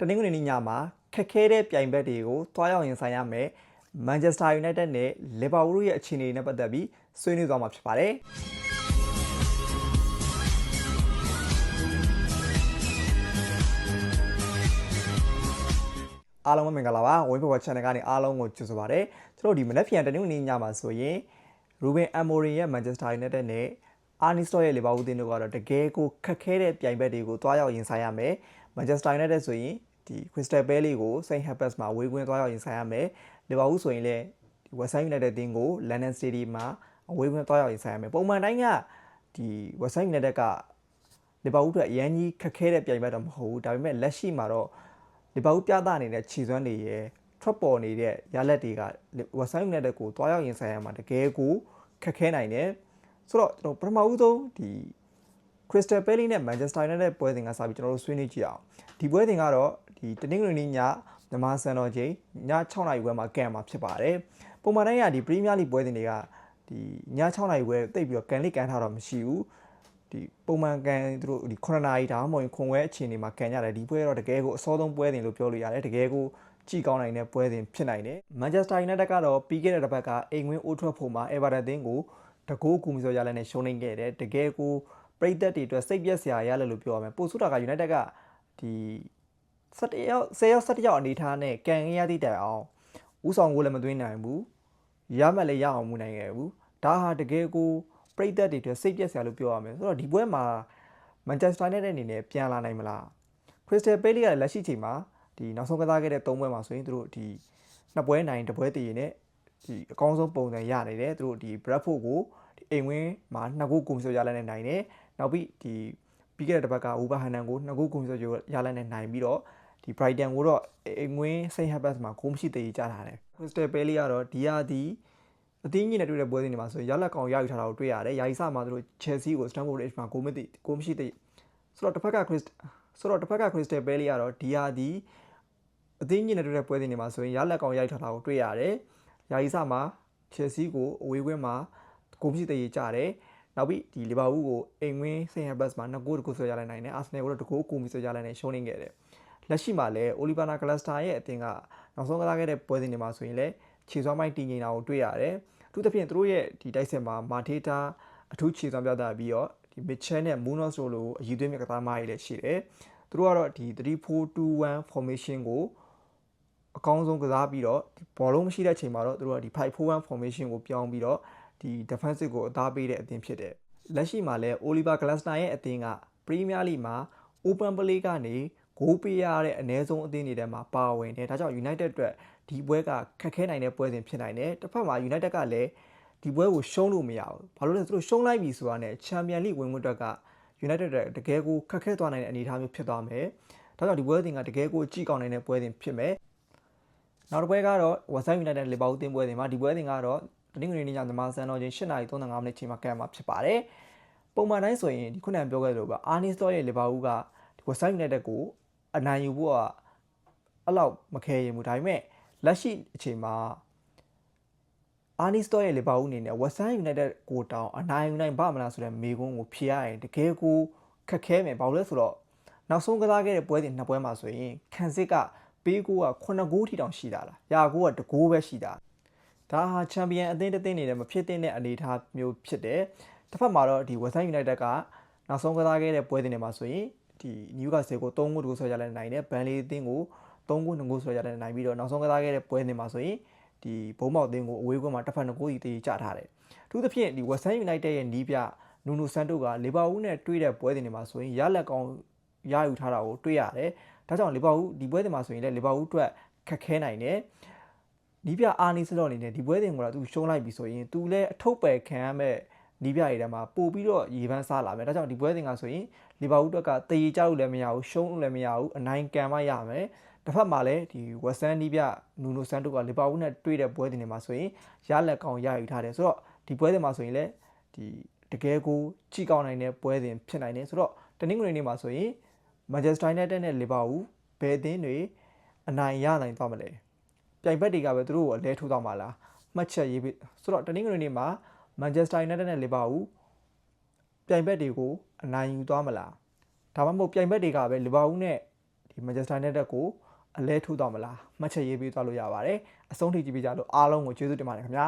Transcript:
တနင်္ဂနွေနေ့ညမှာခက်ခဲတဲ့ပြိုင်ဘက်တွေကိုတွားရောက်ရင်ဆိုင်ရမယ်မန်ချက်စတာယူနိုက်တက်နဲ့လီဗာပူးရဲ့အခြေအနေနဲ့ပတ်သက်ပြီးဆွေးနွေးသွားမှာဖြစ်ပါတယ်အားလုံးပဲမင်္ဂလာပါဝင်းဖော် channel ကနေအားလုံးကိုကြိုဆိုပါရစေကျွန်တော်ဒီမနက်ဖြန်တနင်္ဂနွေနေ့ညမှာဆိုရင်ရူဘင်အမိုရီရဲ့မန်ချက်စတာယူနိုက်တက်နဲ့အာနီစတော့ရဲ့လီဗာပူးအသင်းတို့ကတော့တကယ်ကိုခက်ခဲတဲ့ပြိုင်ဘက်တွေကိုတွားရောက်ရင်ဆိုင်ရမယ်မန်ချက်စတာယူနိုက်တက်ဆိုရင်ဒီခရစ္စတယ်ပဲလီကိုစိန့်ဟက်ဘတ်မှာဝေးကွင်းသွားရောက်ရင်ဆိုင်ရမယ်လီဗာပူးဆိုရင်လည်းဒီဝက်ဆမ်ယူနိုက်တက်တင်းကိုလန်ဒန်စတေဒီယမ်မှာအဝေးကွင်းသွားရောက်ရင်ဆိုင်ရမယ်ပုံမှန်တိုင်းကဒီဝက်ဆမ်ယူနိုက်တက်ကလီဗာပူးအတွက်အရန်ကြီးခက်ခဲတဲ့ပြိုင်ဘက်တော့မဟုတ်ဘူးဒါပေမဲ့လက်ရှိမှာတော့လီဗာပူးပြသနေတဲ့ခြေစွမ်းတွေရဲ့ထွက်ပေါ်နေတဲ့ရလက်တွေကဝက်ဆမ်ယူနိုက်တက်ကိုသွားရောက်ရင်ဆိုင်ရမှာတကယ်ကိုခက်ခဲနိုင်တယ်ဆိုတော့ကျွန်တော်ပထမဦးဆုံးဒီခရစ္စတယ်ပဲလီနဲ့မန်ချက်စတာယူနိုက်တက်ပွဲစဉ်ကစပြီးကျွန်တော်တို့ဆွေးနွေးကြည့်အောင်ဒီပွဲစဉ်ကတော့ဒီတနင်္ဂနွေနေ့ညမြန်မာစံတော်ချိန်ည6နာရီခွဲမှာကန်မှာဖြစ်ပါတယ်ပုံမှန်တိုင်းကဒီပရီးမီးယားလိပွဲစဉ်တွေကဒီည6နာရီခွဲတိတ်ပြီးတော့ကန်လိကန်ထားတော့မရှိဘူးဒီပုံမှန်ကန်သူတို့ဒီ9နာရီဒါမှမဟုတ်ခွန်ဝဲအချိန်တွေမှာကန်ကြတယ်ဒီပွဲတော့တကယ်ကိုအစောဆုံးပွဲစဉ်လို့ပြောလို့ရတယ်တကယ်ကိုကြည့်ကောင်းနိုင်တဲ့ပွဲစဉ်ဖြစ်နိုင်တယ်မန်ချက်စတာယူနိုက်တက်ကတော့ပြီးခဲ့တဲ့တစ်ပတ်ကအိမ်ဝင်းအိုးထွက်ဖို့မှာအေဗာတန်အသင်းကိုတကိုးကူမီဆိုရလက်နဲ့ရှုံးနေခဲ့တယ်တကယ်ကိုပရိသတ်တွေအတွက်စိတ်ပြက်စရာရလက်လို့ပြောရမယ်ပို့ဆူတာကယူနိုက်တက်ကဒီ10ယောက်17ယောက်အနေထားနဲ့ကန်ရသည့်တိုင်အောင်ဦးဆောင်ကိုလည်းမသွင်းနိုင်ဘူးရမှတ်လည်းရအောင်မနိုင်ခဲ့ဘူးဒါဟာတကယ်ကိုပရိသတ်တွေအတွက်စိတ်ပြက်စရာလို့ပြောရမယ်ဆိုတော့ဒီပွဲမှာမန်ချက်စတာယူနိုက်တက်အနေနဲ့ပြန်လာနိုင်မလားခရစ္စတယ်ပဲလီကလက်ရှိချိန်မှာဒီနောက်ဆုံးကစားခဲ့တဲ့3ပွဲမှာဆိုရင်သူတို့ဒီ2ပွဲနိုင်1ပွဲတည်ရနဲ့ဒီအကောင်းဆုံးပုံစံရနေတယ်သူတို့ဒီဘရက်ဖို့ကိုဒီအိမ်ဝင်းမှာ2ဂိုးကူမီဆိုရလက်နဲ့နိုင်တယ်နောက်ပြီးဒီပြီးခဲ့တဲ့တစ်ပတ်ကဝူဘာဟန်နန်ကို2ဂိုးကူမီဆိုရလက်နဲ့နိုင်ပြီးတော့ဒီ Brighton ကိုတော့အိမ်ဝင်းစိန့်ဟက်ဘတ်မှာဂိုးမရှိသေးကြထားတယ်ခရစ္စတယ်ပဲလီကတော့ဒီယာဒီအသင်းကြီးနဲ့တွေ့တဲ့ပွဲစဉ်တွေမှာဆိုရင်ရလက်ကောင်ရယူထားတာကိုတွေ့ရတယ်ယာယီစမှာသူတို့ Chelsea ကို Stamford Bridge မှာဂိုးမရှိသေးဆိုတော့တစ်ဖက်ကခရစ္စတယ်ပဲလီကတော့ဒီယာဒီအသင်းကြီးနဲ့တွေ့တဲ့ပွဲစဉ်တွေမှာဆိုရင်ရလက်ကောင်ရယူထားတာကိုတွေ့ရတယ်ယာယီစမှာ Chelsea ကိုအဝေးကွင်းမှာဂိုးမရှိသေးကြတယ်နောက်ပြီးဒီလီဗာပူးကိုအိမ်ဝင်းစိန့်ဟက်ဘတ်မှာ2ဂိုးတကူဆွဲရလိုက်နိုင်တယ်အာဆင်နယ်ကိုတော့2ဂိုးကူမီဆွဲရလိုက်နိုင်ရှုံးနေခဲ့တယ်လက်ရှိမှာလည်းအိုလီဗာနာဂလက်စတာရဲ့အသင်းကနောက်ဆုံးကစားခဲ့တဲ့ပွဲစဉ်တွေမှာဆိုရင်လည်းခြေစွမ်းပိုင်းတည်ငြိမ်တာကိုတွေ့ရတယ်အထူးသဖြင့်သူတို့ရဲ့ဒီတိုက်စစ်မှာမာထေးတာအထူးခြေစွမ်းပြသပြီးတော့ဒီမစ်ချယ်နဲ့မူနော့စ်တို့လိုအယူသွင်းမြကစားမားတွေလည်းရှိတယ်သူတို့ကတော့ဒီ3-4-2-1 formation ကိုအကောင်းဆုံးကစားပြီးတော့ဒီဘောလုံးမရှိတဲ့အချိန်မှာတော့သူတို့ကဒီ5-4-1 formation ကိုပြောင်းပြီးတော့ဒီ defensive ကိုအသားပေးတဲ့အသင်းဖြစ်တယ်လက်ရှိမှာလည်းအိုလီဗာဂလက်စတာရဲ့အသင်းကပရီးမီးယားလိမှာ open play ကနေဂိုးပေးရတဲ့အနည်းဆုံးအသင်းတွေထဲမှာပါဝင်တယ်ဒါကြောင့် United အတွက်ဒီပွဲကခက်ခဲနိုင်တဲ့ပွဲစဉ်ဖြစ်နိုင်တယ်တစ်ဖက်မှာ United ကလည်းဒီပွဲကိုရှုံးလို့မရဘူးဘာလို့လဲသူတို့ရှုံးလိုက်ပြီဆိုတာနဲ့ Champions League ဝင်ခွင့်အတွက်က United အတွက်တကယ်ကိုခက်ခဲသွားနိုင်တဲ့အနေအထားမျိုးဖြစ်သွားမယ်ဒါကြောင့်ဒီပွဲစဉ်ကတကယ်ကိုကြည့်ကောင်းနိုင်တဲ့ပွဲစဉ်ဖြစ်မယ်နောက်တစ်ပွဲကတော့ West Ham United လီဗာပူးအသင်းပွဲစဉ်မှာဒီပွဲစဉ်ကတော့တနင်္ဂနွေနေ့ညမြန်မာစံတော်ချိန်8:35မိနစ်ချိန်မှာကန်မှာဖြစ်ပါတယ်ပုံမှန်တိုင်းဆိုရင်ဒီခုနကပြောခဲ့သလိုပဲအာနီစတော့ရဲ့လီဗာပူးကဒီ West Ham United ကိုအနိုင်ယူဖို့ကအဲ့လောက်မခဲရင်ဘူးဒါပေမဲ့လက်ရှိအချိန်မှာအာနီစတော့ရဲ့လီဗာပူးအနေနဲ့ West Ham United ကိုတောင်းအနိုင်ယူနိုင်ပါမလားဆိုတဲ့မေးခွန်းကိုဖြေရရင်တကယ်ကိုခက်ခဲမယ်ဘာလို့လဲဆိုတော့နောက်ဆုံးကစားခဲ့တဲ့ပွဲစဉ်2ပွဲမှာဆိုရင်ခန်စစ်ကပေးကိုက9ဂိုးထိတောင်ရှိတာလားရာဂိုးက2ဂိုးပဲရှိတာဒါဟာချန်ပီယံအသင်းတစ်သင်းနေနဲ့မဖြစ်တဲ့အနေအထားမျိုးဖြစ်တယ်တစ်ဖက်မှာတော့ဒီ West Ham United ကနောက်ဆုံးကစားခဲ့တဲ့ပွဲစဉ်တွေမှာဆိုရင်ဒီနယူကာဆယ်ကို3ဂိုးတကူဆွဲရတဲ့နိုင်တယ်ဘန်လီအသင်းကို3ဂိုး2ဂိုးဆွဲရတဲ့နိုင်ပြီးတော့နောက်ဆုံးကစားခဲ့တဲ့ပွဲစဉ်မှာဆိုရင်ဒီဘုံမောက်အသင်းကိုအဝေးကွင်းမှာတစ်ဖက်2ဂိုးစီတေးချထားတယ်အထူးသဖြင့်ဒီ West Ham United ရဲ့နီးပြနူနိုဆန်တိုကလီဗာပူးနဲ့တွေ့တဲ့ပွဲစဉ်တွေမှာဆိုရင်ရလက်ကောင်းရယူထားတာကိုတွေ့ရတယ်ဒါကြောင့်လီဗာပူးဒီပွဲစဉ်မှာဆိုရင်လည်းလီဗာပူးအတွက်ခက်ခဲနိုင်တယ်နီးပြအာနီစတော့အနေနဲ့ဒီပွဲစဉ်ကိုတော့သူရှုံးလိုက်ပြီဆိုရင်သူလည်းအထုပ်ပယ်ခံရမဲ့နီးပြတွေထဲမှာပို့ပြီးတော့ရေပန်းစားလာမယ်ဒါကြောင့်ဒီပွဲစဉ်ကဆိုရင်လီဗာပူးအတွက်ကတည်ကြလို့လည်းမရဘူးရှုံးလို့လည်းမရဘူးအနိုင်ကန်မှရမယ်တစ်ဖက်မှာလည်းဒီဝက်ဆန်နီးပြနူနိုဆန်တိုကလီဗာပူးနဲ့တွေ့တဲ့ပွဲစဉ်တွေမှာဆိုရင်ရလက်ကောင်ရယူထားတယ်ဆိုတော့ဒီပွဲစဉ်မှာဆိုရင်လည်းဒီတကယ်ကိုကြည့်ကောင်းနိုင်တဲ့ပွဲစဉ်ဖြစ်နိုင်တယ်ဆိုတော့တနင်္ဂနွေနေ့မှာဆိုရင်မန်ချက်စတာယူနိုက်တက်နဲ့လီဗာပူးဘယ်အသင်းတွေအနိုင်ရနိုင်သွားမလဲပြိုင်ဘက်တွေကပဲသူတို့ကိုအလဲထိုးသွားမှာလားမှတ်ချက်ရေးပြီးဆိုတော့တနင်္ဂနွေနေ့မှာမန်ချက်စတာယူနိုက်တက်နဲ့လီဗာပူးပြိုင်ဘက်တွေကိုအနိုင်ယူသွားမလားဒါမှမဟုတ်ပြိုင်ဘက်တွေကပဲလီဗာပူးနဲ့ဒီ Manchester United ကိုအလဲထိုးသွားမလားမှတ်ချက်ရေးပေးသွားလို့ရပါတယ်အဆုံးထိကြည့်ပေးကြလို့အားလုံးကိုကျေးဇူးတင်ပါတယ်ခင်ဗျာ